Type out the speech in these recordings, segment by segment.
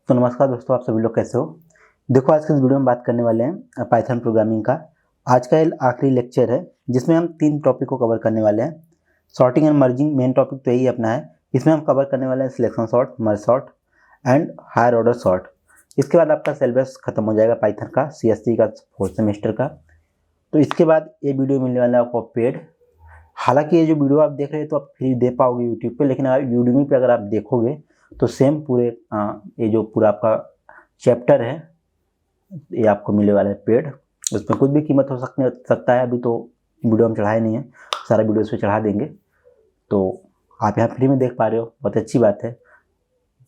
तो नमस्कार दोस्तों, आप सभी लोग कैसे हो। देखो, आज के इस वीडियो में बात करने वाले हैं पाइथन प्रोग्रामिंग का। आज का ये आखिरी लेक्चर है जिसमें हम 3 टॉपिक को कवर करने वाले हैं। Sorting and merging main topic तो यही अपना है। इसमें हम कवर करने वाले हैं selection sort, merge sort and higher order sort. इसके बाद आपका सिलेबस खत्म हो जाएगा पाइथन का, CSC का 4th सेमेस्टर का। तो इसके बाद ये वीडियो मिलने वाला है आपको पेड। हालांकि ये जो वीडियो आप देख रहे हैं तो आप फ्री दे पाओगे यूट्यूब पे, लेकिन अगर यूट्यूब पे अगर आप देखोगे तो सेम पूरे ये जो पूरा आपका चैप्टर है ये आपको मिलने वाला है पेड। उसमें कुछ भी कीमत हो सकता है। अभी तो वीडियो हम चढ़ाए नहीं है, सारा वीडियो इस पर चढ़ा देंगे। तो आप यहाँ फ्री में देख पा रहे हो, बहुत अच्छी बात है।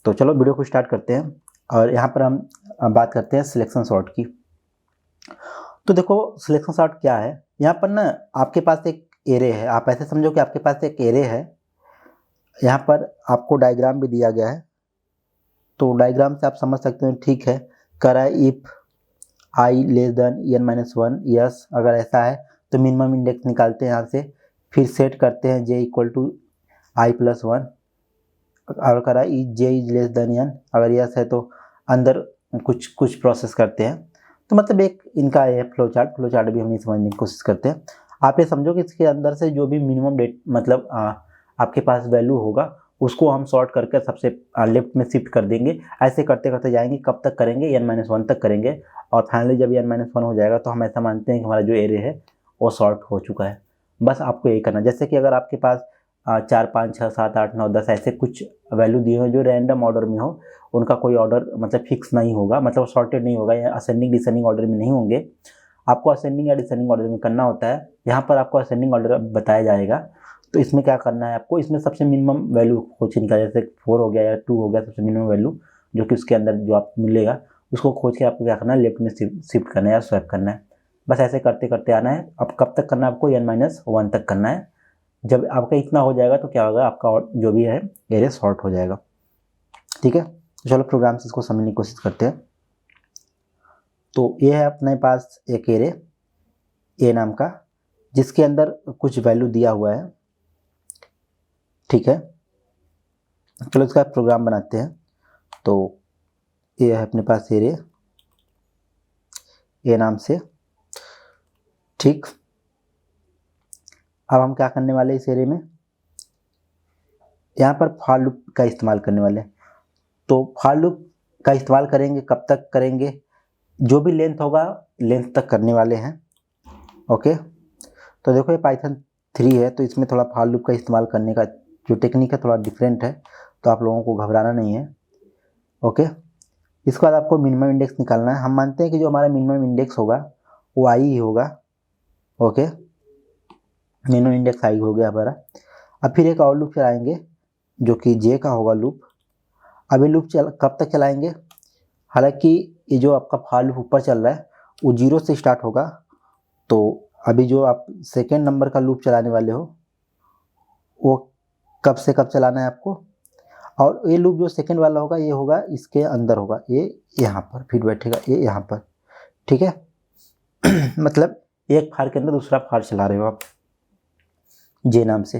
तो चलो वीडियो को स्टार्ट करते हैं और यहाँ पर हम बात करते हैं सिलेक्शन सॉर्ट की। तो देखो, सिलेक्शन सॉर्ट क्या है। यहाँ पर ना आपके पास एक एरे है। आप ऐसे समझो कि आपके पास एक एरे है। यहाँ पर आपको डायग्राम भी दिया गया है, तो डायग्राम से आप समझ सकते हो। ठीक है, करा if I less then n-1, yes अगर ऐसा है तो मिनिमम इंडेक्स निकालते हैं यहाँ से, फिर सेट करते हैं j इक्वल टू i+1। और करा j is less than n, अगर यस है तो अंदर कुछ प्रोसेस करते हैं। तो मतलब एक इनका है फ्लो चार्ट भी हम नहीं समझने की कोशिश करते हैं। आप ये समझो कि इसके अंदर से जो भी मिनिमम डेट मतलब आपके पास वैल्यू होगा उसको हम सॉर्ट करके सबसे लेफ्ट में शिफ्ट कर देंगे। ऐसे करते करते जाएंगे, कब तक करेंगे, n-1 तक करेंगे। और फाइनली जब n-1 हो जाएगा तो हम ऐसा मानते हैं कि हमारा जो एरे है वो सॉर्ट हो चुका है। बस आपको यही करना। जैसे कि अगर आपके पास 4, 5, 6, 7, 8, 9, 10 ऐसे कुछ वैल्यू दिए हुए जो रैंडम ऑर्डर में हो, उनका कोई ऑर्डर मतलब फिक्स नहीं होगा, मतलब सॉर्टेड नहीं होगा या असेंडिंग डिसेंडिंग ऑर्डर में नहीं होंगे। आपको असेंडिंग या डिसेंडिंग ऑर्डर में करना होता है। यहाँ पर आपको असेंडिंग ऑर्डर बताया जाएगा। तो इसमें क्या करना है आपको, इसमें सबसे मिनिमम वैल्यू खोज के निकाल, जैसे 4 हो गया या 2 हो गया, सबसे मिनिमम वैल्यू जो कि उसके अंदर जो आपको मिलेगा उसको खोज के आपको क्या करना है, लेफ्ट में शिफ्ट करना है या स्वैप करना है। बस ऐसे करते करते आना है। अब कब तक करना है आपको, n-1 तक करना है। जब आपका इतना हो जाएगा तो क्या होगा, आपका जो भी है एरे सॉर्ट हो जाएगा। ठीक है, तो चलो प्रोग्राम से इसको समझने की कोशिश करते हैं। तो ये है अपने पास एक एरे ए नाम का, जिसके अंदर कुछ वैल्यू दिया हुआ है। ठीक है, चलो इसका प्रोग्राम बनाते हैं। तो ये है अपने पास एरे ए नाम से। ठीक, अब हम क्या करने वाले इस एरे में, यहाँ पर फॉर लूप का इस्तेमाल करने वाले हैं। तो फॉर लूप का इस्तेमाल करेंगे, कब तक करेंगे, जो भी लेंथ होगा लेंथ तक करने वाले हैं। ओके, तो देखो ये पाइथन 3 है तो इसमें थोड़ा फॉर लूप का इस्तेमाल करने का जो टेक्निक है थोड़ा डिफरेंट है, तो आप लोगों को घबराना नहीं है। ओके, इसके बाद आपको मिनिमम इंडेक्स निकालना है। हम मानते हैं कि जो हमारा मिनिमम इंडेक्स होगा वो आई ही होगा। ओके, मिनिमम इंडेक्स आई हो गया हमारा। अब फिर एक और लूप चलाएंगे जो कि जे का होगा लूप। अब ये लूप कब तक चलाएंगे, हालांकि ये जो आपका फॉर लूप ऊपर चल रहा है वो 0 से स्टार्ट होगा। तो अभी जो आप सेकेंड नंबर का लूप चलाने वाले हो वो कब से कब चलाना है आपको। और ये लूप जो सेकेंड वाला होगा ये होगा इसके अंदर होगा, ये यहाँ पर फिर बैठेगा, ये यहाँ पर। ठीक है मतलब एक फार के अंदर दूसरा फार चला रहे हो आप जे नाम से।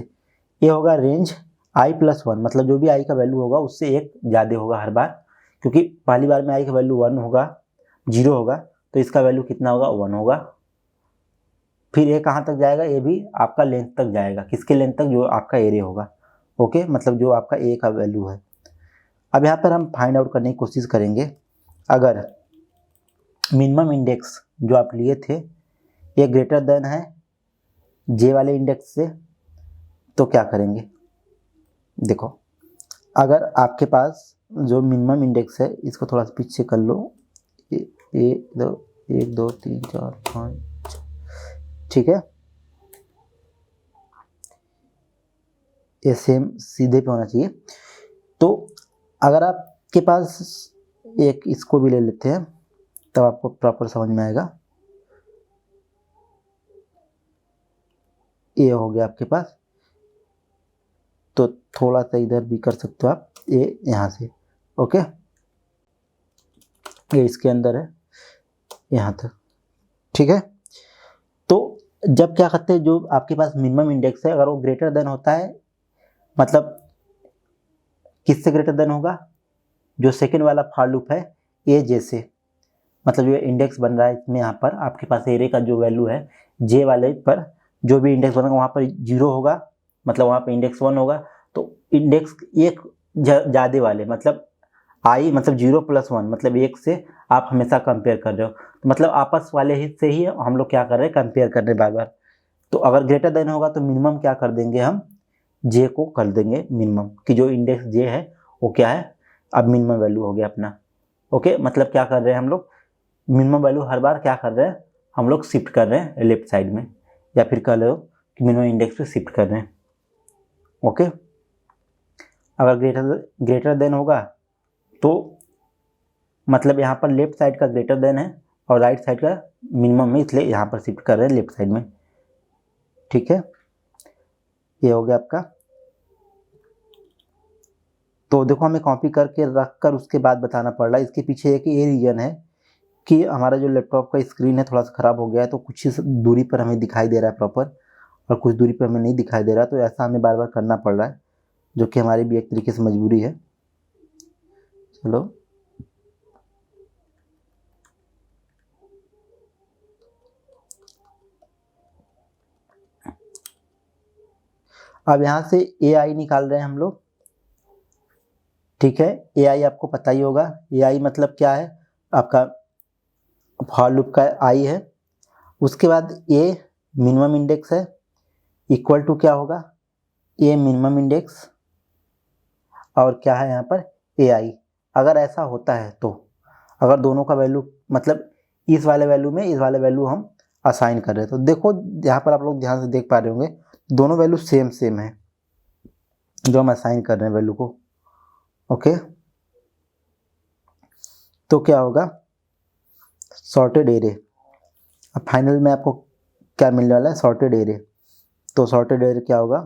ये होगा रेंज i+1, मतलब जो भी आई का वैल्यू होगा उससे एक ज़्यादा होगा हर बार, क्योंकि पहली बार में आई का वैल्यू 1 होगा, 0 होगा, तो इसका वैल्यू कितना होगा, 1 होगा। फिर ये कहाँ तक जाएगा, ये भी आपका लेंथ तक जाएगा। किसके लेंथ तक, जो आपका एरे होगा। ओके, मतलब जो आपका ए का वैल्यू है। अब यहाँ पर हम फाइंड आउट करने की कोशिश करेंगे, अगर मिनिमम इंडेक्स जो आप लिए थे ये ग्रेटर देन है जे वाले इंडेक्स से, तो क्या करेंगे। देखो, अगर आपके पास जो मिनिमम इंडेक्स है इसको थोड़ा सा पीछे कर लो, 1 2 3 4 5, ठीक है, ये सेम सीधे पे होना चाहिए। तो अगर आपके पास एक इसको भी ले लेते हैं तब आपको प्रॉपर समझ में आएगा। ये हो गया आपके पास, तो थोड़ा सा इधर भी कर सकते हो आप, ये यहाँ से। ओके, ये इसके अंदर है यहाँ तक। ठीक है, तो जब क्या करते हैं, जो आपके पास मिनिमम इंडेक्स है अगर वो ग्रेटर देन होता है, मतलब किससे ग्रेटर देन होगा, जो सेकेंड वाला फॉर लूप है ए जे से, मतलब जो इंडेक्स बन रहा है इसमें यहाँ पर आपके पास एरे का जो वैल्यू है जे वाले पर जो भी इंडेक्स बनेगा वहाँ पर 0 होगा, मतलब वहाँ पर इंडेक्स 1 होगा। तो इंडेक्स एक ज़्यादा वाले मतलब आई मतलब 0 + 1 मतलब 1 से आप हमेशा कंपेयर कर रहे हो, तो मतलब आपस वाले ही से ही हम लोग क्या कर रहे हैं, कंपेयर कर रहे हैं बार बार। तो अगर ग्रेटर देन होगा तो मिनिमम क्या कर देंगे, हम जे को कर देंगे मिनिमम, कि जो इंडेक्स जे है वो क्या है, अब मिनिमम वैल्यू हो गया अपना। ओके, मतलब क्या कर रहे हैं हम लोग, मिनिमम वैल्यू हर बार क्या कर रहे हैं, हम लोग शिफ्ट कर रहे हैं लेफ्ट साइड में, या फिर कह लो कि मिनिमम इंडेक्स पे शिफ्ट कर रहे हैं। ओके, अगर ग्रेटर देन होगा तो मतलब यहाँ पर लेफ्ट साइड का ग्रेटर देन है और राइट साइड का मिनिमम है, इसलिए यहाँ पर शिफ्ट कर रहे हैं लेफ्ट साइड में। ठीक है, ये हो गया आपका। तो देखो हमें कॉपी करके रख कर उसके बाद बताना पड़ रहा है। इसके पीछे एक ये रीजन है कि हमारा जो लैपटॉप का स्क्रीन है थोड़ा सा ख़राब हो गया है, तो कुछ ही दूरी पर हमें दिखाई दे रहा है प्रॉपर, और कुछ दूरी पर हमें नहीं दिखाई दे रहा, तो ऐसा हमें बार बार करना पड़ रहा है, जो कि हमारी भी एक तरीके से मजबूरी है। चलो, अब यहाँ से ए आई निकाल रहे हैं हम लोग। ठीक है, ए आई आपको पता ही होगा, ए आई मतलब क्या है, आपका फॉर लूप का आई है। उसके बाद ए मिनिमम इंडेक्स है, इक्वल टू क्या होगा, ए मिनिमम इंडेक्स, और क्या है यहाँ पर ए आई। अगर ऐसा होता है तो अगर दोनों का वैल्यू मतलब इस वाले वैल्यू में इस वाले वैल्यू हम असाइन कर रहे हैं, तो देखो यहाँ पर आप लोग ध्यान से देख पा रहे होंगे दोनों वैल्यू सेम सेम है जो हम असाइन कर रहे हैं वैल्यू को। ओके, तो क्या होगा, सॉर्टेड एरे। अब फाइनल में आपको क्या मिलने वाला है, सॉर्टेड एरे। तो सॉर्टेड एरे क्या होगा,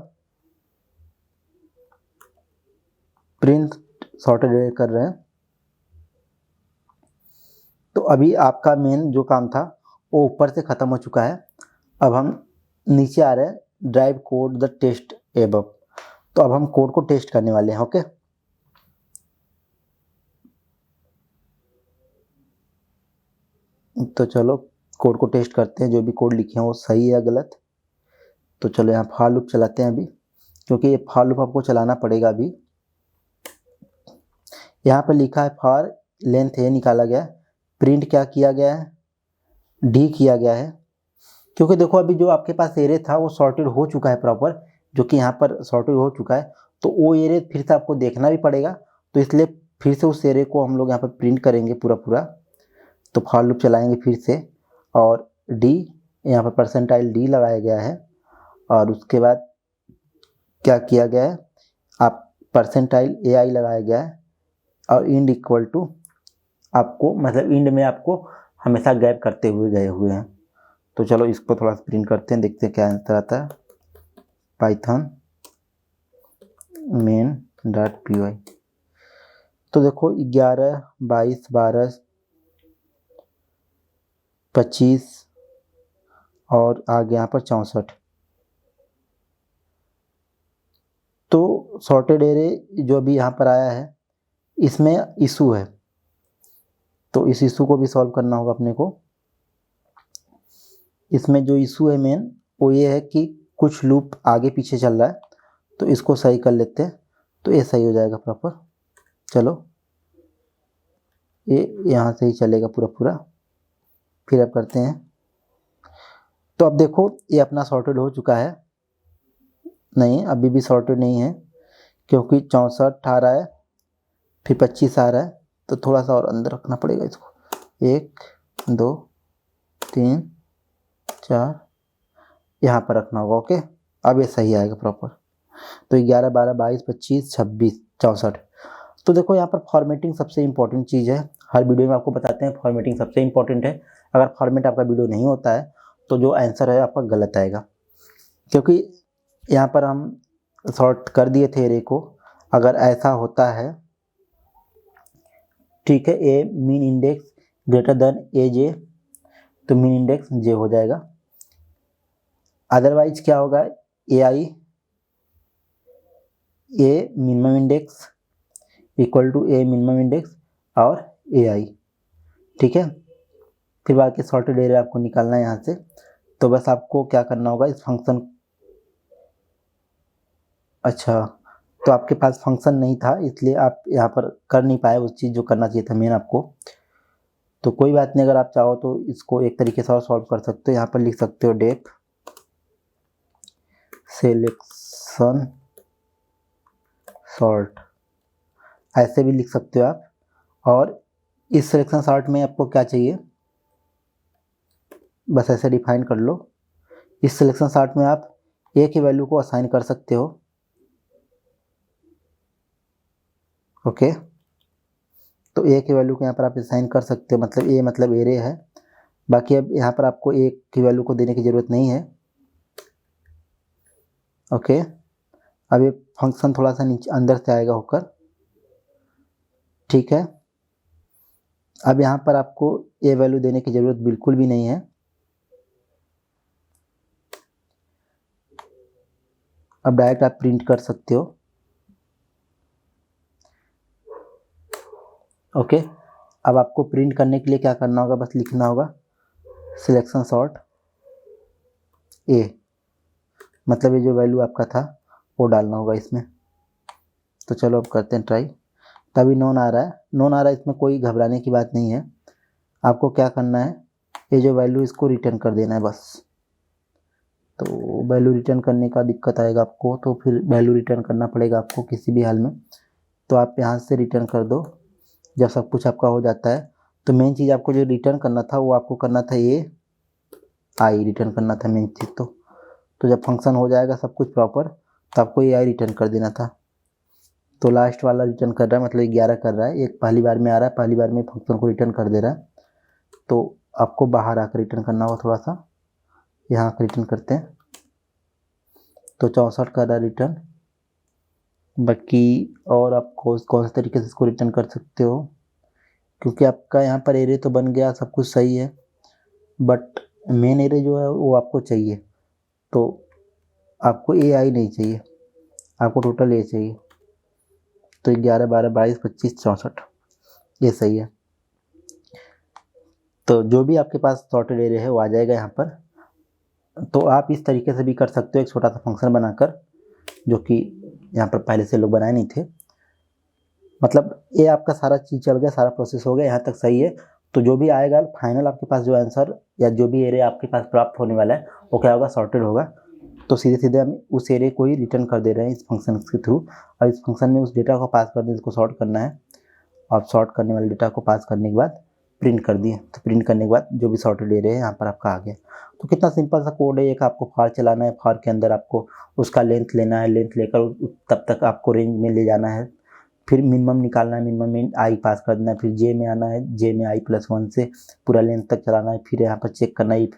प्रिंट सॉर्टेड एरे कर रहे हैं। तो अभी आपका मेन जो काम था वो ऊपर से ख़त्म हो चुका है। अब हम नीचे आ रहे हैं, drive code the test above. तो अब हम कोड को टेस्ट करने वाले हैं। ओके, तो चलो कोड को टेस्ट करते हैं, जो भी कोड लिखे हैं वो सही है या गलत। तो चलो यहाँ फॉर लूप चलाते हैं अभी, क्योंकि ये फॉर लूप आपको चलाना पड़ेगा अभी। यहाँ पर लिखा है फॉर लेंथ ए निकाला गया, प्रिंट क्या किया गया है, डी किया गया है। क्योंकि देखो अभी जो आपके पास एरे था वो सॉर्टेड हो चुका है प्रॉपर, जो कि यहाँ पर सॉर्टेड हो चुका है, तो वो एरे फिर से आपको देखना भी पड़ेगा, तो इसलिए फिर से उस एरे को हम लोग यहाँ पर प्रिंट करेंगे पूरा पूरा। तो फॉर लूप चलाएंगे फिर से, और डी यहाँ पर परसेंटाइल डी लगाया गया है, और उसके बाद क्या किया गया है, आप परसेंटाइल ए आई लगाया गया है, और इंड इक्वल टू आपको मतलब इंड में आपको हमेशा गैप करते हुए गए हुए हैं। तो चलो इसको थोड़ा सा प्रिंट करते हैं, देखते हैं क्या आंसर आता है। Python main dot P Y. तो देखो 11 22 12 25 और आगे यहाँ पर 64। तो सॉर्टेड एरे जो अभी यहाँ पर आया है इसमें इशू है, तो इस इशू को भी सॉल्व करना होगा अपने को। इसमें जो इशू है मेन वो ये है कि कुछ लूप आगे पीछे चल रहा है, तो इसको सही कर लेते हैं, तो ये सही हो जाएगा प्रॉपर। चलो ये यहाँ से ही चलेगा पूरा पूरा, फिर अब करते हैं। तो अब देखो ये अपना सॉर्टेड हो चुका है, नहीं अभी भी सॉर्टेड नहीं है, क्योंकि 64 आ रहा है फिर 25 आ रहा है, तो थोड़ा सा और अंदर रखना पड़ेगा इसको। 1 2 3 4 यहाँ पर रखना होगा। ओके, अब ये सही आएगा प्रॉपर। तो 11 12 22 25 26 64। तो देखो यहाँ पर फॉर्मेटिंग सबसे इंपॉर्टेंट चीज़ है, हर वीडियो में आपको बताते हैं फॉर्मेटिंग सबसे इंपॉर्टेंट है। अगर फॉर्मेट आपका वीडियो नहीं होता है तो जो आंसर है आपका गलत आएगा, क्योंकि यहाँ पर हम सॉर्ट कर दिए थे एरे को। अगर ऐसा होता है, ठीक है, A mean index greater than A J, तो मीन इंडेक्स जे हो जाएगा। अदरवाइज क्या होगा, A I A minimum index equal to A minimum index और ए आई, ठीक है। फिर बाकी सॉर्टेड एरे आपको निकालना है यहाँ से। तो बस आपको क्या करना होगा इस फंक्शन, अच्छा तो आपके पास फंक्शन नहीं था इसलिए आप यहाँ पर कर नहीं पाए उस चीज़ जो करना चाहिए था मेन आपको। तो कोई बात नहीं, अगर आप चाहो तो इसको एक तरीके से और सॉल्व कर सकते हो। यहाँ पर लिख सकते हो डेफ सिलेक्शन सॉर्ट, ऐसे भी लिख सकते हो आप। और इस सिलेक्शन सॉर्ट में आपको क्या चाहिए, बस ऐसे डिफाइन कर लो। इस सिलेक्शन सॉर्ट में आप ए की वैल्यू को असाइन कर सकते हो, ओके। तो ए की वैल्यू को यहाँ पर आप असाइन कर सकते हो, मतलब ए मतलब एरे है। बाकी अब यहाँ पर आपको ए की वैल्यू को देने की ज़रूरत नहीं है, ओके। अब ये फंक्शन थोड़ा सा नीचे अंदर से आएगा होकर, ठीक है। अब यहाँ पर आपको ए वैल्यू देने की ज़रूरत बिल्कुल भी नहीं है। अब डायरेक्ट आप प्रिंट कर सकते हो, ओके। अब आपको प्रिंट करने के लिए क्या करना होगा, बस लिखना होगा सिलेक्शन सॉर्ट ए, मतलब ये जो वैल्यू आपका था वो डालना होगा इसमें। तो चलो अब करते हैं ट्राई। तभी नॉन आ रहा है, नॉन आ रहा है, इसमें कोई घबराने की बात नहीं है। आपको क्या करना है, ये जो वैल्यू इसको रिटर्न कर देना है बस। तो वैल्यू रिटर्न करने का दिक्कत आएगा आपको, तो फिर वैल्यू रिटर्न करना पड़ेगा आपको किसी भी हाल में। तो आप यहाँ से रिटर्न कर दो जब सब कुछ आपका हो जाता है। तो मेन चीज़ आपको जो रिटर्न करना था वो आपको करना था ये आई रिटर्न करना था मेन चीज़। तो जब फंक्शन हो जाएगा सब कुछ प्रॉपर तो आपको ये आई रिटर्न कर देना था। तो लास्ट वाला रिटर्न कर रहा है, मतलब 11 कर रहा है, एक पहली बार में आ रहा है, पहली बार में फंक्शन को रिटर्न कर दे रहा है। तो आपको बाहर आकर रिटर्न करना होगा, थोड़ा सा यहाँ आकर रिटर्न करते हैं। तो 64 कर रहा है रिटर्न। बाकी और आप कौन से तरीके से इसको रिटर्न कर सकते हो, क्योंकि आपका यहाँ पर एरे तो बन गया, सब कुछ सही है, बट मेन एरे जो है वो आपको चाहिए। तो आपको ए आई नहीं चाहिए, आपको टोटल ए चाहिए। तो 11 12 22 25 64 ये सही है। तो जो भी आपके पास सॉर्टेड एरे है वो आ जाएगा यहाँ पर। तो आप इस तरीके से भी कर सकते हो, एक छोटा सा फंक्शन बनाकर, जो कि यहाँ पर पहले से लोग बनाए नहीं थे। मतलब ये आपका सारा चीज़ चल गया, सारा प्रोसेस हो गया, यहाँ तक सही है। तो जो भी आएगा फाइनल आपके पास जो आंसर या जो भी एरे आपके पास प्राप्त होने वाला है वो क्या होगा, सॉर्टेड होगा। तो सीधे सीधे हम उस एरे को ही रिटर्न कर दे रहे हैं इस फंक्शन के थ्रू। और इस फंक्शन में उस डेटा को पास कर दें, इसको सॉर्ट करना है। और सॉर्ट करने वाले डेटा को पास करने के बाद प्रिंट कर दिए। तो प्रिंट करने के बाद जो भी सॉर्टेड एरे है यहाँ पर आपका आ गया। तो कितना सिंपल सा कोड है। एक आपको फॉर चलाना है, फॉर के अंदर आपको उसका लेंथ लेना है, लेंथ लेकर तब तक आपको रेंज में ले जाना है। फिर मिनिमम निकालना है, मिनिमम में आई पास कर देना है। फिर जे में आना है, जे में i+1 से पूरा लेंथ तक चलाना है। फिर यहाँ पर चेक करना है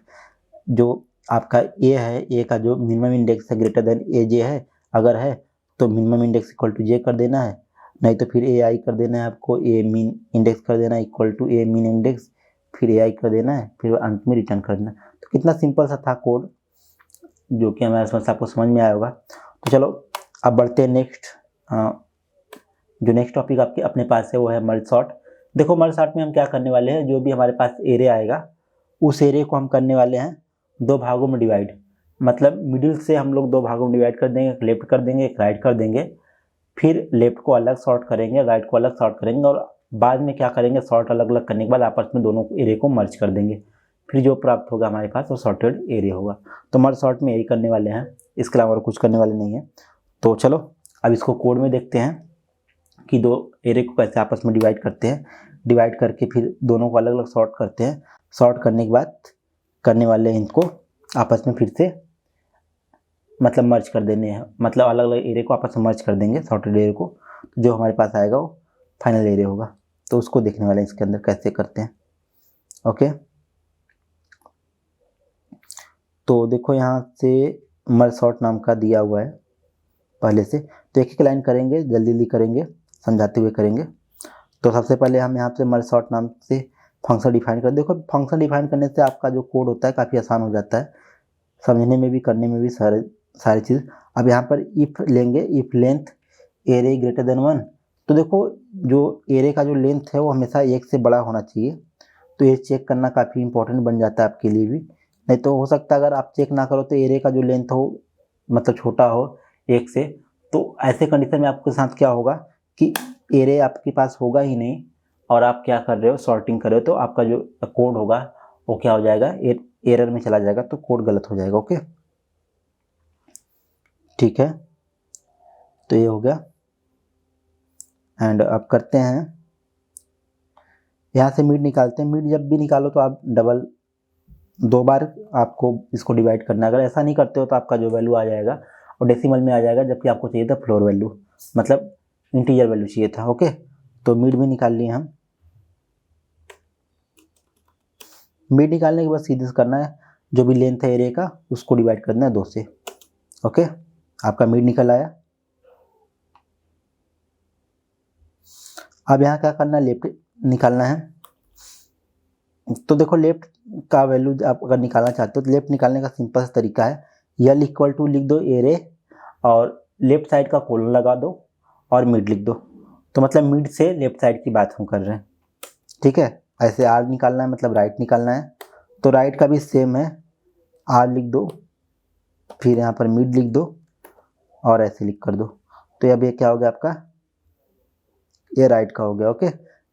जो आपका ए है, ए का जो मिनिमम इंडेक्स है ग्रेटर देन ए जे है, अगर है तो मिनिमम इंडेक्स इक्वल टू जे कर देना है, नहीं तो फिर ए आई कर देना है आपको, ए मीन इंडेक्स कर देना है equal to a mean index, फिर ए आई कर देना है, फिर अंत में रिटर्न कर देना। तो कितना सिंपल सा था कोड, जो कि हमारे समझ आपको समझ में आया होगा। तो चलो अब बढ़ते हैं नेक्स्ट। जो नेक्स्ट टॉपिक आपके अपने पास है वो है मर्ज सॉर्ट। देखो मर्ज सॉर्ट में हम क्या करने वाले हैं, जो भी हमारे पास एरे आएगा उस एरे को हम करने वाले हैं दो भागों में डिवाइड। मतलब मिडिल से हम लोग दो भागों में डिवाइड कर देंगे, एक लेफ्ट कर देंगे, एक राइट कर देंगे। फिर लेफ्ट को अलग सॉर्ट करेंगे, राइट को अलग सॉर्ट करेंगे, और बाद में क्या करेंगे, सॉर्ट अलग अलग करने के बाद आपस में दोनों एरे को मर्ज कर देंगे। फिर जो प्राप्त होगा हमारे पास वो सॉर्टेड एरे होगा। तो मर्ज सॉर्ट में यही करने वाले हैं, इसके अलावा और कुछ करने वाले नहीं है। तो चलो अब इसको कोड में देखते हैं कि दो एरे को कैसे आपस में डिवाइड करते हैं। डिवाइड करके फिर दोनों को अलग अलग सॉर्ट करते हैं। सॉर्ट करने के बाद करने वाले हैं इनको आपस में फिर से मतलब मर्ज कर देने हैं, मतलब अलग अलग एरे को आपस में मर्ज कर देंगे सॉर्टेड एरे को। जो हमारे पास आएगा वो फाइनल एरे होगा। तो उसको देखने वाले हैं इसके अंदर कैसे करते हैं, ओके। तो देखो यहाँ से मर्ज सॉर्ट नाम का दिया हुआ है पहले से। तो एक एक लाइन करेंगे, जल्दी जल्दी करेंगे, समझाते हुए करेंगे। तो सबसे पहले हम यहाँ से मर्ज सॉर्ट नाम से फंक्शन डिफाइन कर। देखो फंक्शन डिफाइन करने से आपका जो कोड होता है काफ़ी आसान हो जाता है, समझने में भी करने में भी सारी चीज़। अब यहाँ पर इफ़ लेंगे, if length array greater than 1, तो देखो जो एरे का जो लेंथ है वो हमेशा 1 से बड़ा होना चाहिए, तो ये चेक करना काफ़ी इंपॉर्टेंट बन जाता है आपके लिए भी। नहीं तो हो सकता है अगर आप चेक ना करो तो एरे का जो लेंथ हो मतलब छोटा हो 1 से, तो ऐसे कंडीशन में आपके साथ क्या होगा कि एरे आपके पास होगा ही नहीं और आप क्या कर रहे हो, सॉर्टिंग कर रहे हो, तो आपका जो कोड होगा वो क्या हो जाएगा, एरर में चला जाएगा, तो कोड गलत हो जाएगा। ओके ठीक है, तो ये हो गया। एंड अब करते हैं, यहाँ से मिड निकालते हैं। मिड जब भी निकालो तो आप डबल 2 बार आपको इसको डिवाइड करना है। अगर ऐसा नहीं करते हो तो आपका जो वैल्यू आ जाएगा और डेसिमल में आ जाएगा, जबकि आपको चाहिए था फ्लोर वैल्यू, मतलब इंटीजर वैल्यू चाहिए था। ओके, तो मिड भी निकाल लिए हम। मिड निकालने के बाद सीधे से करना है, जो भी लेंथ है एरिया का उसको डिवाइड करना है 2 से। ओके, आपका मिड निकल आया। अब यहाँ क्या करना है, लेफ्ट निकालना है। तो देखो लेफ्ट का वैल्यू आप अगर निकालना चाहते हो तो लेफ्ट निकालने का सिंपल सा तरीका है, यल इक्वल टू लिख दो एरे और लेफ्ट साइड का कोलन लगा दो और मिड लिख दो। तो मतलब मिड से लेफ्ट साइड की बात हम कर रहे हैं। ठीक है, ऐसे आर निकालना है, मतलब राइट निकालना है, तो राइट का भी सेम है, आर लिख दो, फिर यहाँ पर मिड लिख दो और ऐसे लिख कर दो। तो अब ये क्या हो गया आपका, ये राइट का हो गया। ओके,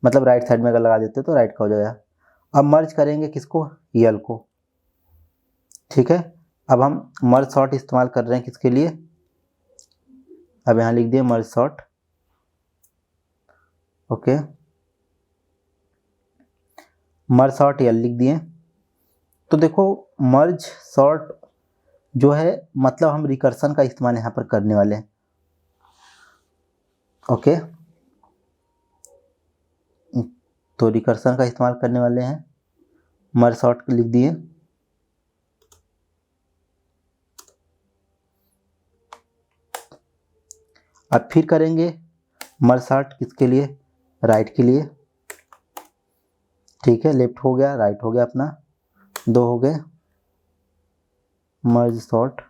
मतलब राइट साइड में अगर लगा देते तो राइट का हो जाएगा। अब मर्ज करेंगे किसको, यल को। ठीक है, अब हम मर्ज सॉर्ट इस्तेमाल कर रहे हैं किसके लिए, अब यहाँ लिख दिए merge sort. Okay, merge sort यल लिख दिए। तो देखो मर्ज सॉर्ट जो है मतलब हम रिकर्सन का इस्तेमाल यहाँ पर करने वाले हैं। ओके, तो रिकर्सन का इस्तेमाल करने वाले हैं, मर्ज सॉर्ट लिख दिए। अब फिर करेंगे मर्ज सॉर्ट किसके लिए, राइट के लिए। ठीक है, लेफ्ट हो गया, राइट हो गया, अपना 2 हो गए। मर्ज सॉर्ट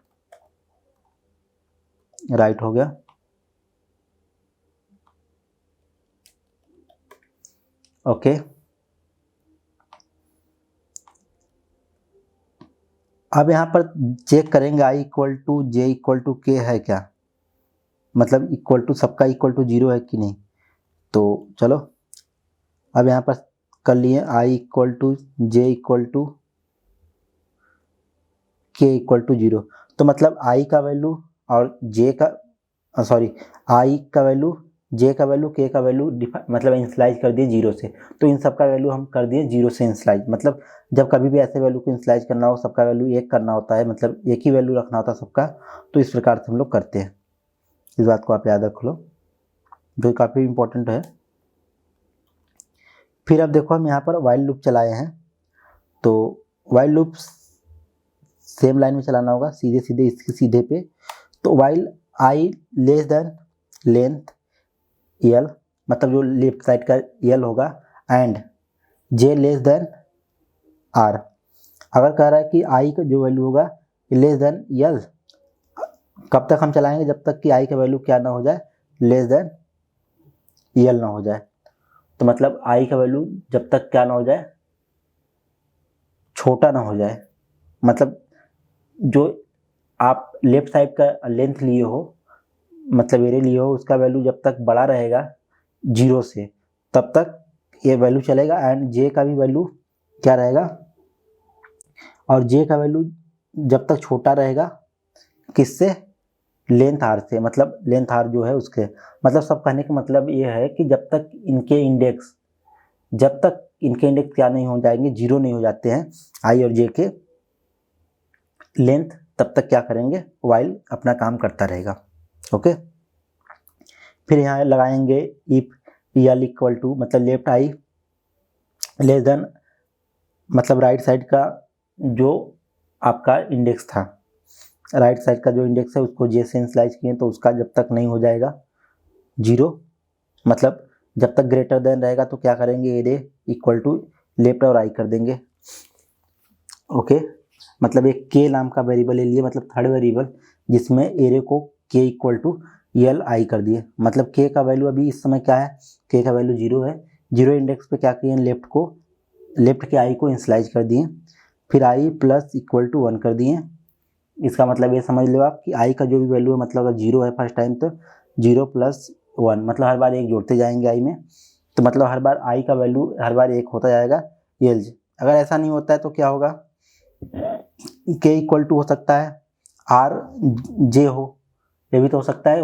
राइट हो गया। ओके, अब यहाँ पर चेक करेंगे I equal to J equal to K है क्या, मतलब इक्वल टू सबका इक्वल टू 0 है कि नहीं। तो चलो अब यहाँ पर कर लिए I equal to J equal to K equal to 0। तो मतलब आई का वैल्यू और जे का सॉरी आई का वैल्यू, जे का वैल्यू, के का वैल्यू मतलब इंसलाइज कर दिए 0 से। तो इन सब का वैल्यू हम कर दिए 0 से इंसलाइज। मतलब जब कभी भी ऐसे वैल्यू को इंसलाइज करना हो, सबका वैल्यू 1 करना होता है, मतलब एक ही वैल्यू रखना होता है सबका। तो इस प्रकार से हम लोग करते हैं, इस बात को आप याद रख लो, जो काफ़ी इंपॉर्टेंट है। फिर अब देखो हम यहाँ पर वाइल लूप चलाए हैं, तो वाइल लूप सेम लाइन में चलाना होगा, सीधे सीधे इसके सीधे पे। तो while I less than length यल, मतलब जो लेफ्ट साइड का यल होगा, and J less than R. अगर कह रहा है कि आई का जो वैल्यू होगा लेस देन यल, कब तक हम चलाएंगे, जब तक कि आई का वैल्यू क्या ना हो जाए, लेस देन यल ना हो जाए। तो मतलब आई का वैल्यू जब तक क्या ना हो जाए, छोटा ना हो जाए, मतलब जो आप लेफ्ट साइड का लेंथ लिए हो, मतलब एरे लिए हो, उसका वैल्यू जब तक बड़ा रहेगा 0 से, तब तक ये वैल्यू चलेगा। एंड जे का भी वैल्यू क्या रहेगा, और जे का वैल्यू जब तक छोटा रहेगा किससे, लेंथ आर से, मतलब लेंथ आर जो है उसके। मतलब सब कहने का मतलब ये है कि जब तक इनके इंडेक्स क्या नहीं हो जाएंगे, 0 नहीं हो जाते हैं आई और जे के लेंथ, तब तक क्या करेंगे, वाइल अपना काम करता रहेगा। ओके, फिर यहाँ लगाएंगे इफ यल इक्वल टू, मतलब लेफ्ट आई लेस देन, मतलब राइट साइड का जो आपका इंडेक्स था, राइट साइड का जो इंडेक्स है उसको जे से इनिशियलाइज किए, तो उसका जब तक नहीं हो जाएगा 0, मतलब जब तक ग्रेटर देन रहेगा तो क्या करेंगे, एरे इक्वल टू लेफ्ट और आई कर देंगे। ओके, मतलब एक के नाम का वेरिएबल ले लिए, मतलब थर्ड वेरिएबल, जिसमें एरे को के इक्वल टू यल आई कर दिए, मतलब के का वैल्यू अभी इस समय क्या है, के का वैल्यू 0 है, 0 इंडेक्स पे क्या किए, लेफ्ट के आई को इनिशियलाइज कर दिए, फिर आई प्लस इक्वल टू 1 कर दिए। इसका मतलब ये समझ लो आप कि आई का जो भी वैल्यू है, मतलब अगर 0 है फर्स्ट टाइम तो 0 प्लस 1, मतलब हर बार एक जोड़ते जाएंगे आई में, तो मतलब हर बार आई का वैल्यू हर बार एक होता जाएगा एल्ज। अगर ऐसा नहीं होता है तो क्या होगा, के इक्वल टू हो सकता है आर जे हो, ये भी तो हो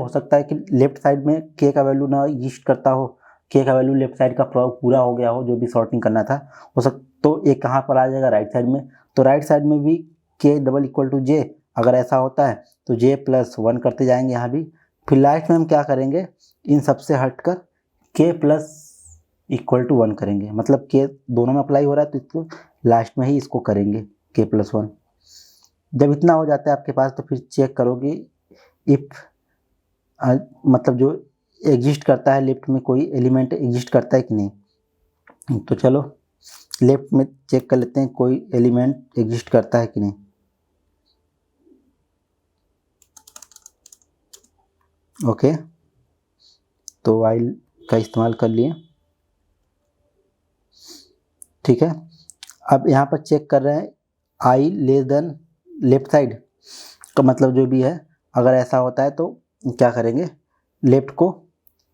सकता है कि लेफ्ट साइड में के का वैल्यू ना एग्जिस्ट करता हो, के का वैल्यू लेफ्ट साइड का पूरा हो गया हो जो भी सॉर्टिंग करना था, तो एक कहाँ पर आ जाएगा, राइट साइड में, तो राइट साइड में भी के डबल इक्वल टू जे, अगर ऐसा होता है तो जे प्लस 1 करते जाएंगे यहाँ भी, फिर लास्ट में हम क्या करेंगे, इन सबसे हटकर के प्लस इक्वल टू 1 करेंगे, मतलब के दोनों में अप्लाई हो रहा है तो इसको लास्ट में ही इसको करेंगे के प्लस 1। जब इतना हो जाता है आपके पास तो फिर चेक करोगे इफ मतलब जो एग्जिस्ट करता है लेफ्ट में, कोई एलिमेंट एग्जिस्ट करता है कि नहीं। तो चलो लेफ्ट में चेक कर लेते हैं कोई एलिमेंट एग्जिस्ट करता है कि नहीं। ओके, तो वाइल का इस्तेमाल कर लिए, ठीक है। अब यहाँ पर चेक कर रहे हैं आई लेस देन लेफ्ट साइड का, मतलब जो भी है अगर ऐसा होता है तो क्या करेंगे, लेफ्ट को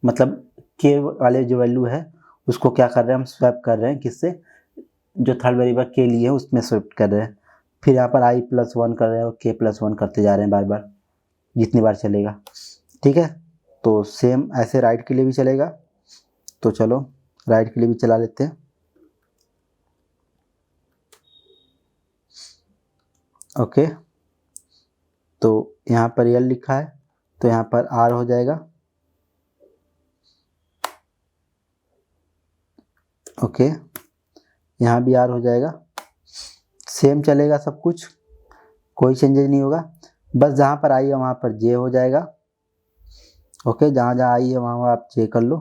मतलब के वाले जो वैल्यू है उसको क्या कर रहे हैं, हम स्वैप कर रहे हैं किससे, जो थर्ड वेरिएबल के लिए है उसमें स्वैप कर रहे हैं, फिर यहाँ पर आई प्लस 1 कर रहे हैं और के प्लस 1 करते जा रहे हैं बार बार जितनी बार चलेगा, ठीक है। तो सेम ऐसे राइट के लिए भी चलेगा, तो चलो राइट के लिए भी चला लेते हैं। ओके, तो यहाँ पर यल लिखा है तो यहाँ पर आर हो जाएगा। ओके, यहाँ भी आर हो जाएगा, सेम चलेगा सब कुछ, कोई चेंजेस नहीं होगा, बस जहाँ पर आई है वहाँ पर जे हो जाएगा। ओके, जहाँ जहाँ आई है वहाँ आप जे कर लो,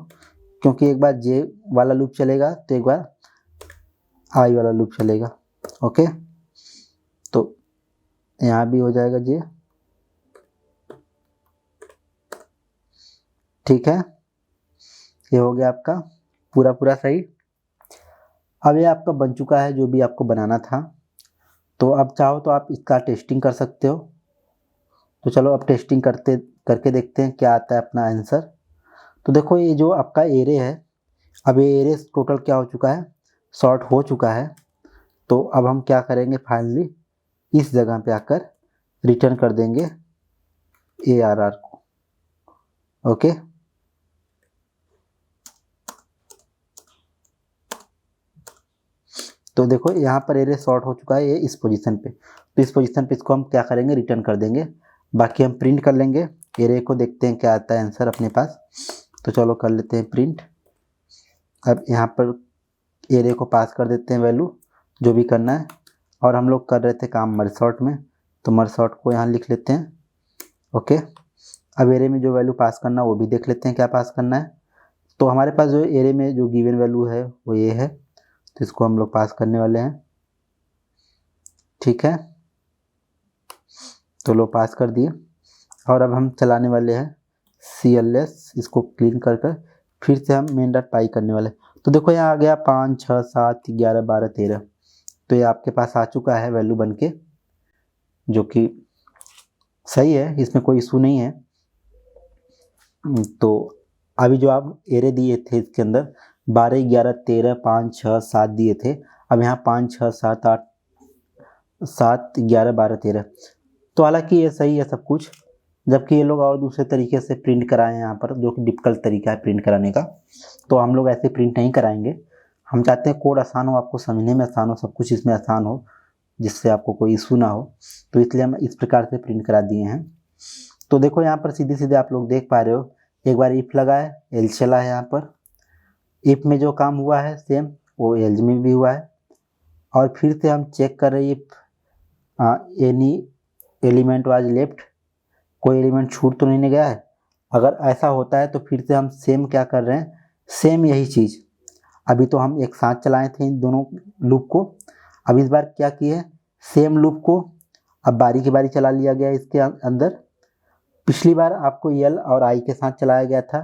क्योंकि एक बार जे वाला लूप चलेगा तो एक बार आई वाला लूप चलेगा। ओके, तो यहाँ भी हो जाएगा जे, ठीक है। ये हो गया आपका पूरा सही। अब ये आपका बन चुका है जो भी आपको बनाना था, तो अब चाहो तो आप इसका टेस्टिंग कर सकते हो। तो चलो अब टेस्टिंग करके देखते हैं क्या आता है अपना आंसर। तो देखो ये जो आपका एरे है, अब ये एरे टोटल क्या हो चुका है, सॉर्ट हो चुका है। तो अब हम क्या करेंगे, फाइनली इस जगह पे आकर रिटर्न कर देंगे ARR को। ओके, तो देखो यहाँ पर एरे सॉर्ट हो चुका है ये इस पोजीशन पे, तो इस पोजीशन पे इसको हम क्या करेंगे, रिटर्न कर देंगे। बाकी हम प्रिंट कर लेंगे एरे को, देखते हैं क्या आता है आंसर अपने पास। तो चलो कर लेते हैं प्रिंट। अब यहाँ पर एरे को पास कर देते हैं वैल्यू जो भी करना है, और हम लोग कर रहे थे काम मर्ज सॉर्ट में, तो मर्ज सॉर्ट को यहाँ लिख लेते हैं। ओके, अब एरे में जो वैल्यू पास करना है वो भी देख लेते हैं क्या पास करना है। तो हमारे पास जो एरे में जो गिवन वैल्यू है वो ये है, तो इसको हम लोग पास करने वाले हैं, ठीक है। तो लो पास कर दिए, और अब हम चलाने वाले हैं CLS, इसको क्लीन कर फिर से हम मेन डॉट पाई करने वाले। तो देखो यहाँ आ गया 5 6 7 11 12 13, तो ये आपके पास आ चुका है वैल्यू बन के, जो कि सही है, इसमें कोई इशू नहीं है। तो अभी जो आप एरे दिए थे इसके अंदर 12 11 13 5 6 7 दिए थे, अब यहाँ 5 6 7 8 7 11 12 13, तो हालांकि ये सही है सब कुछ, जबकि ये लोग और दूसरे तरीके से प्रिंट कराएं यहाँ पर, जो कि डिफिकल्ट तरीका है प्रिंट कराने का, तो हम लोग ऐसे प्रिंट नहीं कराएंगे। हम चाहते हैं कोड आसान हो, आपको समझने में आसान हो, सब कुछ इसमें आसान हो, जिससे आपको कोई इशू ना हो, तो इसलिए हम इस प्रकार से प्रिंट करा दिए हैं। तो देखो यहाँ पर सीधे सीधे आप लोग देख पा रहे हो, एक बार इफ लगा है, एल चला है, यहाँ पर इफ में जो काम हुआ है सेम वो एल्ज में भी हुआ है, और फिर से हम चेक कर रहे हैं if any element was left, कोई एलिमेंट छूट तो नहीं गया है। अगर ऐसा होता है तो फिर से हम सेम क्या कर रहे हैं, सेम यही चीज़, अभी तो हम एक साथ चलाए थे इन दोनों लूप को, अब इस बार क्या किए, सेम लूप को अब बारी की बारी चला लिया गया इसके अंदर, पिछली बार आपको यल और आई के साथ चलाया गया था,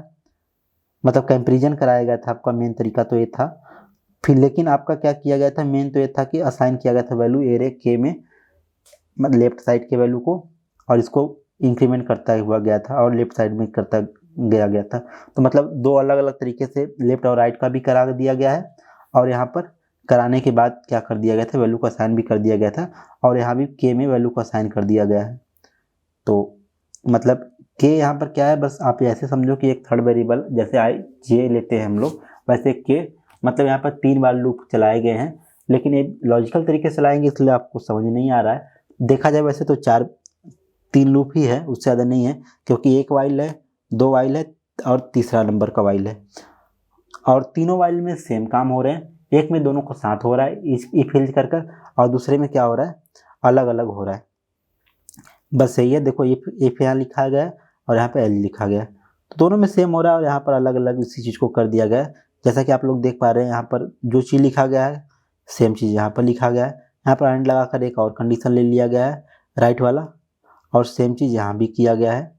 मतलब कंपेरिजन कराया गया था, आपका मेन तरीका तो ये था। फिर लेकिन आपका क्या किया गया था, मेन तो ये था कि असाइन किया गया था वैल्यू एरे के में, मतलब लेफ्ट साइड के वैल्यू को, और इसको इंक्रीमेंट करता हुआ गया था और लेफ्ट साइड में करता गया था। तो मतलब दो अलग अलग तरीके से लेफ्ट और राइट का भी करा दिया गया है, और यहाँ पर कराने के बाद क्या कर दिया गया था, वैल्यू को असाइन भी कर दिया गया था, और यहाँ भी के में वैल्यू को असाइन कर दिया गया है। तो मतलब के यहाँ पर क्या है, बस आप ऐसे समझो कि एक थर्ड वेरिएबल, जैसे आई जे लेते हैं हम लोग, वैसे के मतलब यहाँ पर 3 बार लूप चलाए गए हैं, लेकिन ये लॉजिकल तरीके से चलाएंगे इसलिए आपको समझ नहीं आ रहा है। देखा जाए वैसे तो 3 लूप ही है, उससे ज़्यादा नहीं है, क्योंकि एक वाइल है, 2 वाइल है और तीसरा नंबर का वाइल है, और तीनों वाइल में सेम काम हो रहे हैं। एक में दोनों को साथ हो रहा है इफ एल्स कर कर, और दूसरे में क्या हो रहा है, अलग अलग हो रहा है। बस यही है, देखो इफ यहाँ लिखा गया है और यहाँ पे एल लिखा गया है, तो दोनों में सेम हो रहा है और यहाँ पर अलग अलग इसी चीज़ को कर दिया गया है। जैसा कि आप लोग देख पा रहे हैं, यहाँ पर जो चीज़ लिखा गया है सेम चीज़ यहाँ पर लिखा गया है। यहाँ पर एंड लगाकर एक और कंडीशन ले लिया गया है राइट वाला, और सेम चीज़ यहाँ भी किया गया है।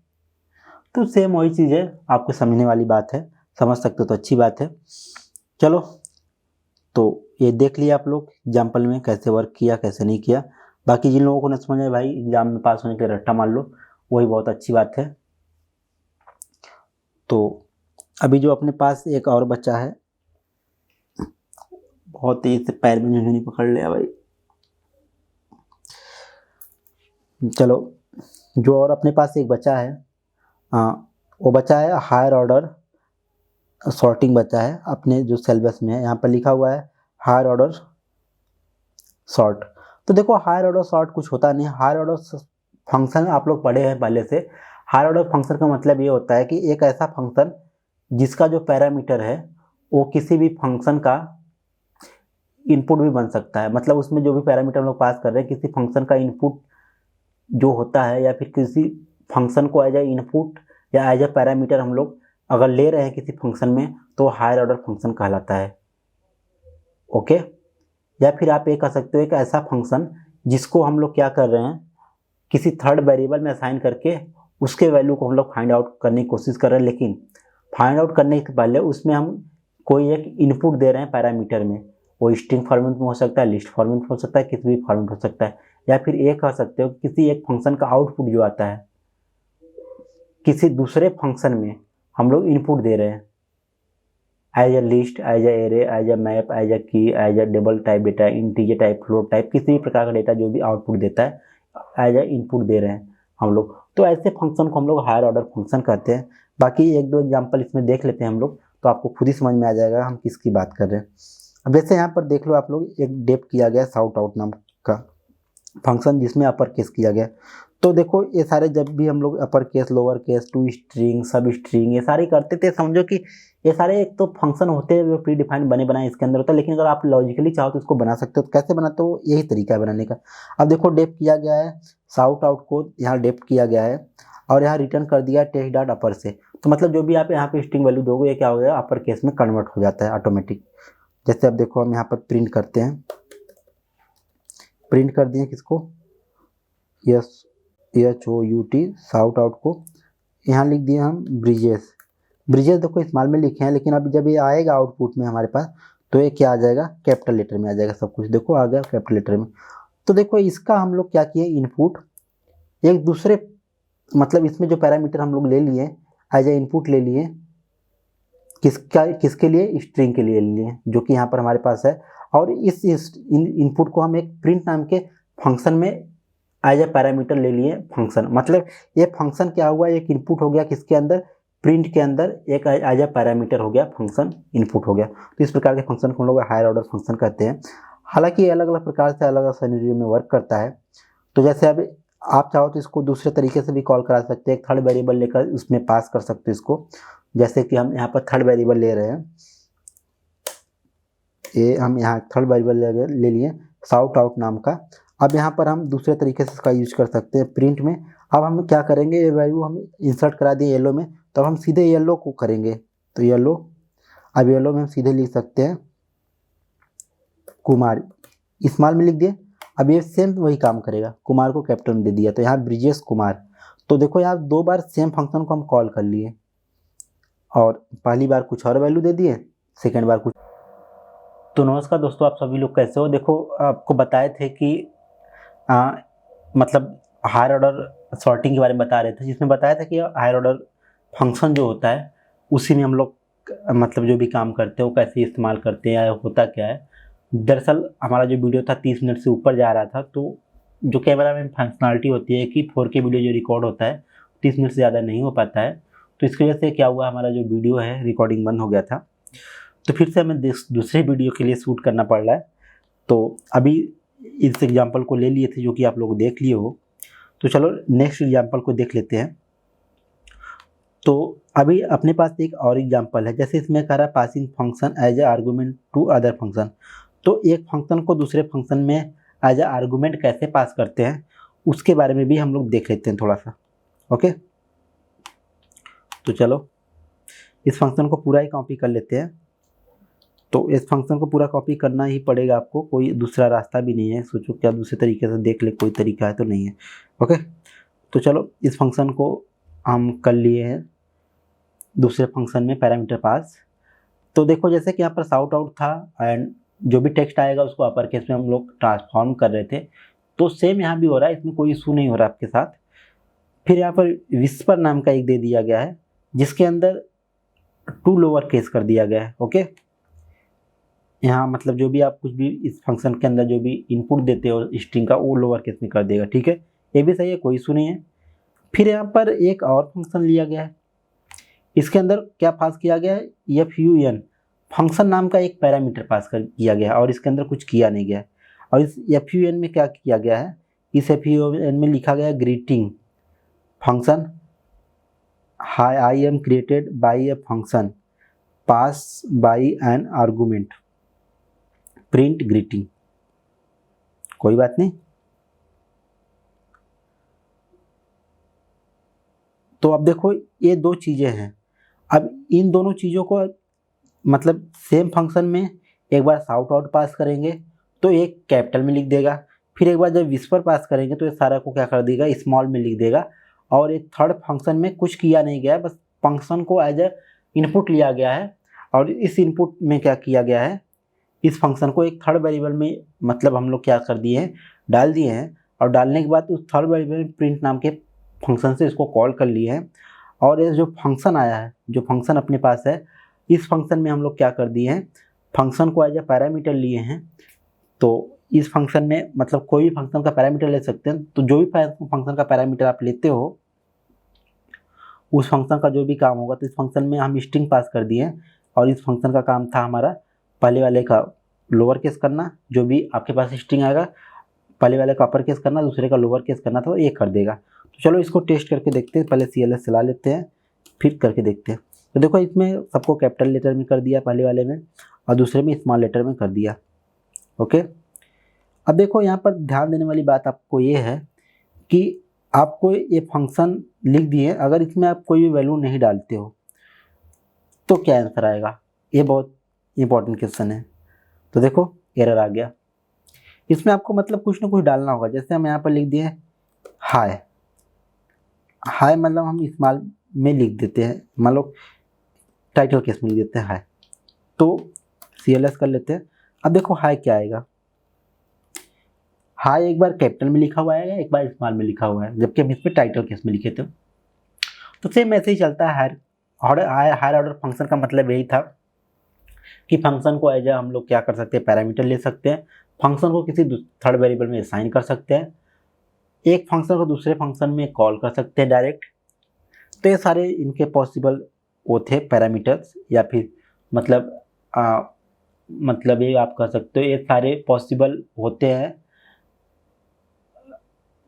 तो सेम वही चीज़ है, आपको समझने वाली बात है, समझ सकते हो तो अच्छी बात है। चलो, तो ये देख लिया आप लोग एग्जाम्पल में कैसे वर्क किया कैसे नहीं किया। बाकी जिन लोगों को न समझ आए भाई, एग्जाम में पास होने के लिए रट्टा मार लो, वही बहुत अच्छी बात है। तो अभी जो अपने पास एक और बच्चा है, बहुत तेज से पैर में झुंझुनी पकड़ लिया भाई। चलो, जो और अपने पास एक बच्चा है, वो बच्चा है हायर ऑर्डर सॉर्टिंग बच्चा है, अपने जो सिलेबस में है यहाँ पर लिखा हुआ है हायर ऑर्डर सॉर्ट। तो देखो हायर ऑर्डर सॉर्ट कुछ होता नहीं, हायर ऑर्डर फंक्शन आप लोग पढ़े हैं पहले से। हायर ऑर्डर फंक्शन का मतलब ये होता है कि एक ऐसा फंक्शन जिसका जो पैरामीटर है वो किसी भी फंक्शन का इनपुट भी बन सकता है। मतलब उसमें जो भी पैरामीटर हम लोग पास कर रहे हैं, किसी फंक्शन का इनपुट जो होता है, या फिर किसी फंक्शन को एज ए इनपुट या एज ए पैरामीटर हम लोग अगर ले रहे हैं किसी फंक्शन में, तो हायर ऑर्डर फंक्शन कहलाता है। ओके, या फिर आप ये कह सकते हो एक ऐसा फंक्शन जिसको हम लोग क्या कर रहे हैं, किसी थर्ड वेरिएबल में असाइन करके उसके वैल्यू को हम लोग फाइंड आउट करने की कोशिश कर रहे हैं, लेकिन फाइंड आउट करने के पहले उसमें हम कोई एक इनपुट दे रहे हैं पैरामीटर में। वो स्ट्रिंग फॉर्मेट में हो सकता है, लिस्ट फॉर्मेट में हो सकता है, किसी भी फॉर्मेट हो सकता है। या फिर ये कह सकते हो किसी एक फंक्शन का आउटपुट जो आता है किसी दूसरे फंक्शन में हम लोग इनपुट दे रहे हैं, as a list, as a array, as a map, as a key, as a double type data, integer type, float type, किसी भी प्रकार का डेटा जो भी आउटपुट देता है एज ए इनपुट दे रहे हैं हम लोग। तो ऐसे फंक्शन को हम लोग हायर ऑर्डर फंक्शन कहते हैं। बाकी एक दो एग्जांपल इसमें देख लेते हैं हम लोग, तो आपको खुद ही समझ में आ जाएगा हम किसकी बात कर रहे हैं। अब जैसे यहाँ पर देख लो आप लोग, एक डेप किया गया साउट आउट नाम का फंक्शन जिसमें अपर केस किया गया। तो देखो ये सारे जब भी हम लोग upper case, lower case, to string, substring, ये सारे करते थे, समझो कि ये सारे एक तो फंक्शन होते हैं जो प्री डिफाइंड बने बनाए इसके अंदर होता है। लेकिन अगर आप लॉजिकली चाहो तो इसको बना सकते हो। तो कैसे बनाते हो, यही तरीका है बनाने का। अब देखो डेप किया गया है, साउट आउट को यहाँ डेप किया गया है, और यहाँ रिटर्न कर दिया टेक्स्ट डॉट अपर से। तो मतलब जो भी आप यहाँ पे स्ट्रिंग वैल्यू दोगे, ये क्या हो गया, अपर केस में कन्वर्ट हो जाता है ऑटोमेटिक। जैसे अब देखो हम यहाँ पर प्रिंट करते हैं, प्रिंट कर दिए किसको, SHOUT साउट आउट को, यहाँ लिख दिए हम ब्रिजेस। ब्रिजेस देखो स्मॉल में लिखे हैं, लेकिन अभी जब ये आएगा आउटपुट में हमारे पास, तो ये क्या आ जाएगा, कैपिटल लेटर में आ जाएगा सब कुछ। देखो आ गया कैपिटल लेटर में। तो देखो इसका हम लोग क्या किए, इनपुट एक दूसरे, मतलब इसमें जो पैरामीटर हम लोग ले लिए एज ए इनपुट ले लिए, किसके लिए, स्ट्रिंग के लिए ले लिए, जो कि यहाँ पर हमारे पास है। और इस इनपुट को हम एक प्रिंट नाम के फंक्शन में एज ए पैरामीटर ले लिए फंक्शन। मतलब ये फंक्शन क्या हुआ, एक इनपुट हो गया किसके अंदर, प्रिंट के अंदर, एक एज ए पैरामीटर हो गया फंक्शन, इनपुट हो गया। तो इस प्रकार के फंक्शन को हम लोग हायर ऑर्डर फंक्शन कहते हैं। हालांकि ये अलग अलग प्रकार से अलग अलग सिनेरियो में वर्क करता है। तो जैसे अब आप चाहो तो इसको दूसरे तरीके से भी कॉल करा सकते हैं, एक थर्ड वेरिएबल लेकर उसमें पास कर सकते हो इसको। जैसे कि हम यहाँ पर थर्ड वेरिएबल ले रहे हैं, ये हम यहाँ थर्ड वेरिएबल ले लिए साउट आउट नाम का। अब यहाँ पर हम दूसरे तरीके से इसका यूज कर सकते हैं प्रिंट में। अब हम क्या करेंगे, ये वैल्यू हम इंसर्ट करा दिए येलो में, तो हम सीधे येलो को करेंगे। तो येलो, अब येलो में हम सीधे लिख सकते हैं कुमार, स्मॉल में लिख दिए। अब ये सेम वही काम करेगा, कुमार को कैपिटल में दे दिया, तो यहाँ ब्रिजेश कुमार। तो देखो यहाँ 2 बार सेम फंक्शन को हम कॉल कर लिए और पहली बार कुछ और वैल्यू दे दिए, सेकेंड बार कुछ। तो नमस्कार दोस्तों, आप सभी लोग कैसे हो। देखो आपको बताए थे कि मतलब हायर ऑर्डर सॉर्टिंग के बारे में बता रहे थे, जिसमें बताया था कि हायर ऑर्डर फंक्शन जो होता है उसी में हम लोग मतलब जो भी काम करते हैं वो कैसे इस्तेमाल करते हैं या होता क्या है। दरअसल हमारा जो वीडियो था 30 मिनट से ऊपर जा रहा था, तो जो कैमरा में फंक्शनलिटी होती है कि 4K वीडियो जो रिकॉर्ड होता है 30 मिनट से ज़्यादा नहीं हो पाता है, तो इसकी वजह से क्या हुआ, हमारा जो वीडियो है रिकॉर्डिंग बंद हो गया था। तो फिर से हमें दूसरे वीडियो के लिए शूट करना पड़ रहा है। तो अभी इस एग्जाम्पल को ले लिए थे जो कि आप लोग देख लिए हो, तो चलो नेक्स्ट एग्जाम्पल को देख लेते हैं। तो अभी अपने पास एक और एग्जाम्पल है, जैसे इसमें कह रहा है passing function as a argument to other function. तो एक फंक्शन को दूसरे फंक्शन में एज ए आर्गूमेंट कैसे पास करते हैं उसके बारे में भी हम लोग देख लेते हैं थोड़ा सा। ओके, तो चलो इस फंक्शन को पूरा ही कॉपी कर लेते हैं। तो इस फंक्शन को पूरा कॉपी करना ही पड़ेगा आपको, कोई दूसरा रास्ता भी नहीं है। सोचो क्या दूसरे तरीके से देख ले, कोई तरीका है तो नहीं है। ओके, तो चलो इस फंक्शन को हम कर लिए हैं दूसरे फंक्शन में पैरामीटर पास। तो देखो जैसे कि यहाँ पर साउट आउट था एंड जो भी टेक्स्ट आएगा उसको अपर केस में हम लोग ट्रांसफॉर्म कर रहे थे, तो सेम यहाँ भी हो रहा है, इसमें कोई इशू नहीं हो रहा आपके साथ। फिर यहाँ पर विस्पर नाम का एक दे दिया गया है जिसके अंदर 2 लोअर केस कर दिया गया है। ओके, यहाँ मतलब जो भी आप कुछ भी इस फंक्शन के अंदर जो भी इनपुट देते हो स्ट्रिंग का वो लोअर केस में कर देगा। ठीक है, ये भी सही है, कोई इशू नहीं है। फिर यहाँ पर एक और फंक्शन लिया गया है, इसके अंदर क्या पास किया गया है, FUN फंक्शन नाम का एक पैरामीटर पास कर किया गया है और इसके अंदर कुछ किया नहीं गया है। और इस FUN में क्या किया गया है, इस FUN में लिखा गया greeting function high I am created by a function pass by N argument print greeting. कोई बात नहीं। तो अब देखो ये 2 चीज़ें हैं, अब इन दोनों चीज़ों को मतलब सेम फंक्शन में एक बार साउट आउट पास करेंगे तो एक कैपिटल में लिख देगा, फिर एक बार जब विस्पर पास करेंगे तो ये सारा को क्या कर देगा, स्मॉल में लिख देगा। और एक थर्ड फंक्शन में कुछ किया नहीं गया है, बस फंक्शन को एज ए इनपुट लिया गया है और इस इनपुट में क्या किया गया है, इस फंक्शन को एक थर्ड वेरिएबल में मतलब हम लोग क्या कर दिए हैं, डाल दिए हैं। और डालने के बाद उस थर्ड वेरिएबल में प्रिंट नाम के फंक्शन से इसको कॉल कर लिए हैं। और ये जो फंक्शन आया है, जो फंक्शन अपने पास है, इस फंक्शन में हम लोग क्या कर दिए हैं, फंक्शन को एज ए पैरामीटर लिए हैं। तो इस फंक्शन में मतलब कोई भी फंक्शन का पैरामीटर ले सकते हैं, तो जो भी फंक्शन का पैरामीटर आप लेते हो उस फंक्शन का जो भी काम होगा, तो इस फंक्शन में हम स्ट्रिंग पास कर दिए हैं। और इस फंक्शन का काम था हमारा पहले वाले का लोअर केस करना, जो भी आपके पास स्ट्रिंग आएगा पहले वाले का अपर केस करना, दूसरे का लोअर केस करना था, तो ये कर देगा। तो चलो इसको टेस्ट करके देखते हैं, पहले CLS चला लेते हैं फिर करके देखते हैं। तो देखो इसमें सबको कैपिटल लेटर में कर दिया पहले वाले में और दूसरे में स्मॉल लेटर में कर दिया। ओके, अब देखो यहाँ पर ध्यान देने वाली बात आपको ये है कि आपको ये फंक्शन लिख दिए, अगर इसमें आप कोई भी वैल्यू नहीं डालते हो तो क्या आंसर आएगा, ये बहुत इंपॉर्टेंट क्वेश्चन है। तो देखो एरर आ गया, इसमें आपको मतलब कुछ ना कुछ डालना होगा। जैसे हम यहाँ पर लिख दिए हाय, हाय मतलब हम स्मॉल में लिख देते हैं, मान लो टाइटल केस में लिख देते हैं हाय, तो CLS कर लेते हैं। अब देखो हाय क्या आएगा, हाय एक बार कैपिटल में लिखा हुआ है, एक बार स्मॉल में लिखा हुआ है, जबकि हम इसमें टाइटल केस में लिखे थे। तो सेम ऐसे ही चलता है। हायर ऑर्डर फंक्शन का मतलब यही था कि फंक्शन को एज हम लोग क्या कर सकते हैं, पैरामीटर ले सकते हैं, फंक्शन को किसी थर्ड वेरिएबल में असाइन कर सकते हैं, एक फंक्शन को दूसरे फंक्शन में कॉल कर सकते हैं डायरेक्ट। तो ये सारे इनके पॉसिबल वो थे पैरामीटर्स, या फिर मतलब ये आप कह सकते हो ये सारे पॉसिबल होते हैं।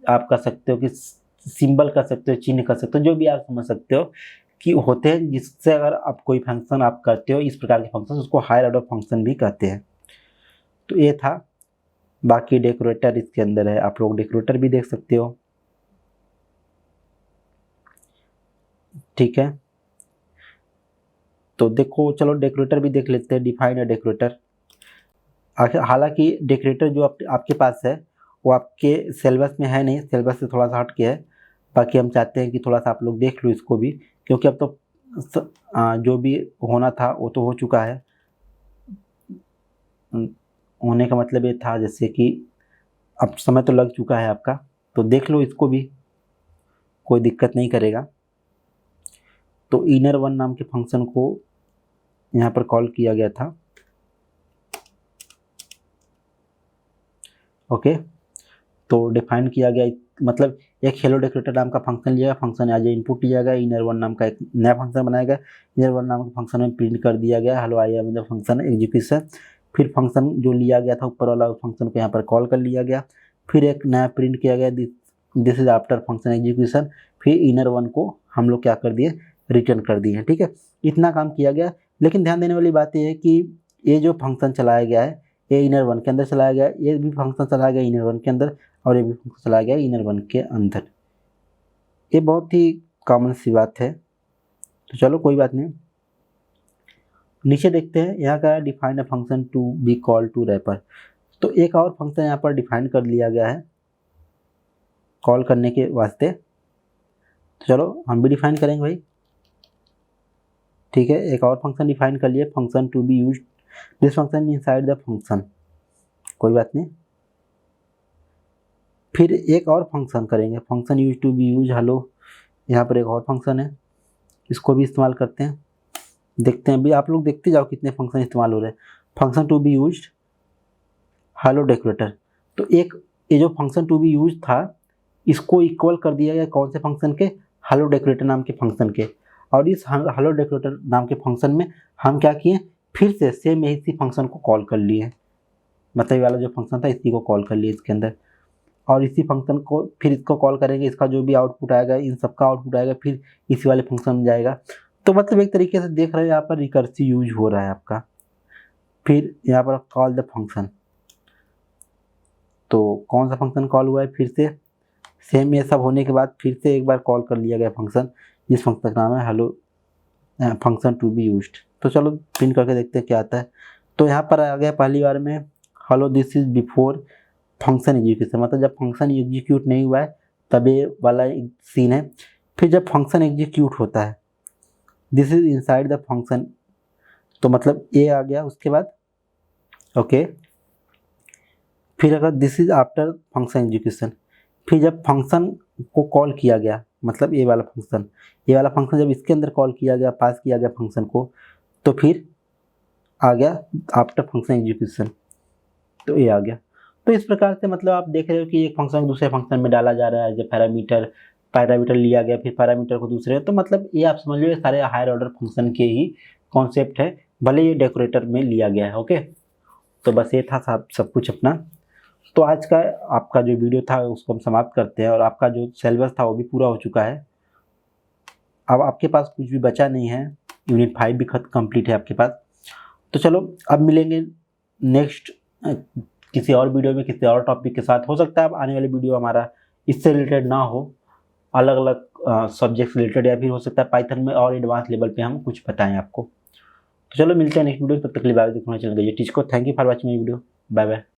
आप कह सकते हो कि सिंबल कर सकते हो, चिन्ह कर सकते हो, जो भी आप समझ सकते हो कि होते हैं, जिससे अगर आप कोई फंक्शन आप करते हो इस प्रकार के फंक्शन, उसको हायर ऑर्डर फंक्शन भी कहते हैं। तो ये था, बाकी डेकोरेटर इसके अंदर है, आप लोग डेकोरेटर भी देख सकते हो। ठीक है, तो देखो चलो डेकोरेटर भी देख लेते हैं, डिफाइन है डेकोरेटर। हालांकि डेकोरेटर जो आपके पास है वो आपके सिलेबस में है नहीं, सिलेबस से थोड़ा सा हट के है, बाकी हम चाहते हैं कि थोड़ा सा आप लोग देख लो इसको भी, क्योंकि अब तो जो भी होना था वो तो हो चुका है। होने का मतलब ये था जैसे कि अब समय तो लग चुका है आपका, तो देख लो इसको भी, कोई दिक्कत नहीं करेगा। तो इनर वन नाम के फंक्शन को यहाँ पर कॉल किया गया था। ओके, तो डिफाइन किया गया, मतलब एक हेलो डेकोरेटर नाम का फंक्शन लिया, फंक्शन एज ए इनपुट लिया गया, इनर वन नाम का एक नया फंक्शन बनाया गया, इनर वन नाम के फंक्शन में प्रिंट कर दिया गया hello I am the function execution. फिर फंक्शन जो लिया गया था ऊपर वाला फंक्शन को यहाँ पर कॉल कर लिया गया, फिर एक नया प्रिंट किया गया this is after function execution, फिर इनर वन को हम लोग क्या कर दिए, रिटर्न कर दिए। ठीक है, इतना काम किया गया। लेकिन ध्यान देने वाली बात यह है कि ये जो फंक्शन चलाया गया है ये इनर वन के अंदर चलाया गया, ये भी फंक्शन चलाया गया इनर वन के अंदर, और ये भी फंक्शन चलाया गया इनर वन के अंदर। ये बहुत ही कॉमन सी बात है। तो चलो कोई बात नहीं, नीचे देखते हैं यहाँ का define a function to be call to wrapper. तो एक और फंक्शन यहाँ पर डिफाइन कर लिया गया है कॉल करने के वास्ते। तो चलो हम भी डिफाइन करेंगे भाई। ठीक है, एक और फंक्शन डिफाइन कर लिए, function to be used this function inside the function. कोई बात नहीं, फिर एक और फंक्शन करेंगे, function use to be use hello. यहाँ पर एक और फंक्शन है, इसको भी इस्तेमाल करते हैं, देखते हैं भी, आप लोग देखते जाओ कितने फंक्शन इस्तेमाल हो रहे हैं। Function to be use hello decorator. तो एक ये जो फंक्शन टू बी यूज था इसको इक्वल कर दिया गया कौन से फंक्शन के, हेलो डेकोरेटर नाम के फंक्शन के। और इस हेलो डेकोरेटर नाम के फंक्शन में हम क्या किए, फिर से सेम इसी फंक्शन को कॉल कर लिए, मतलब ये वाला जो फंक्शन था इसी को कॉल कर लिए इसके अंदर, और इसी फंक्शन को फिर इसको कॉल करेंगे, इसका जो भी आउटपुट आएगा इन सबका आउटपुट आएगा फिर इसी वाले फंक्शन में जाएगा। तो मतलब एक तरीके से देख रहे हो यहाँ पर रिकर्सिव यूज हो रहा है आपका। फिर यहाँ पर कॉल द फंक्शन, तो कौन सा फंक्शन कॉल हुआ है, फिर से सेम ये सब होने के बाद फिर से एक बार कॉल कर लिया गया फंक्शन, जिस फंक्शन का नाम है hello function to be used. तो चलो प्रिंट करके देखते हैं क्या आता है। तो यहाँ पर आ गया पहली बार में hello this is before function execution, मतलब जब फंक्शन एग्जीक्यूट नहीं हुआ है तब ये वाला सीन है। फिर जब फंक्शन एग्जीक्यूट होता है this is inside the function, तो मतलब ये आ गया उसके बाद। ओके, फिर अगर this is after function execution, फिर जब फंक्शन को कॉल किया गया, मतलब ये वाला फंक्शन जब इसके अंदर कॉल किया गया, पास किया गया फंक्शन को, तो फिर आ गया आफ्टर फंक्शन एग्जीक्यूशन, तो ये आ गया। तो इस प्रकार से मतलब आप देख रहे हो कि एक फंक्शन दूसरे फंक्शन में डाला जा रहा है, जब पैरामीटर लिया गया, फिर पैरामीटर को दूसरे, तो मतलब ये आप समझ लो ये सारे हायर ऑर्डर फंक्शन के ही कॉन्सेप्ट है, भले ये डेकोरेटर में लिया गया है। ओके, तो बस ये था सब कुछ अपना। तो आज का आपका जो वीडियो था उसको हम समाप्त करते हैं, और आपका जो सिलेबस था वो भी पूरा हो चुका है। अब आपके पास कुछ भी बचा नहीं है, यूनिट 5 भी कंप्लीट है आपके पास। तो चलो अब मिलेंगे नेक्स्ट किसी और वीडियो में किसी और टॉपिक के साथ। हो सकता है अब आने वाले वीडियो हमारा इससे रिलेटेड ना हो, अलग अलग सब्जेक्ट रिलेटेड, या फिर हो सकता है पाइथन में और एडवांस लेवल पे हम कुछ बताएं आपको। तो चलो मिलते हैं नेक्स्ट वीडियो, तब तक के लिए बाय बाय। देखना चैनल टीच को। Thank you for watching my video, bye bye.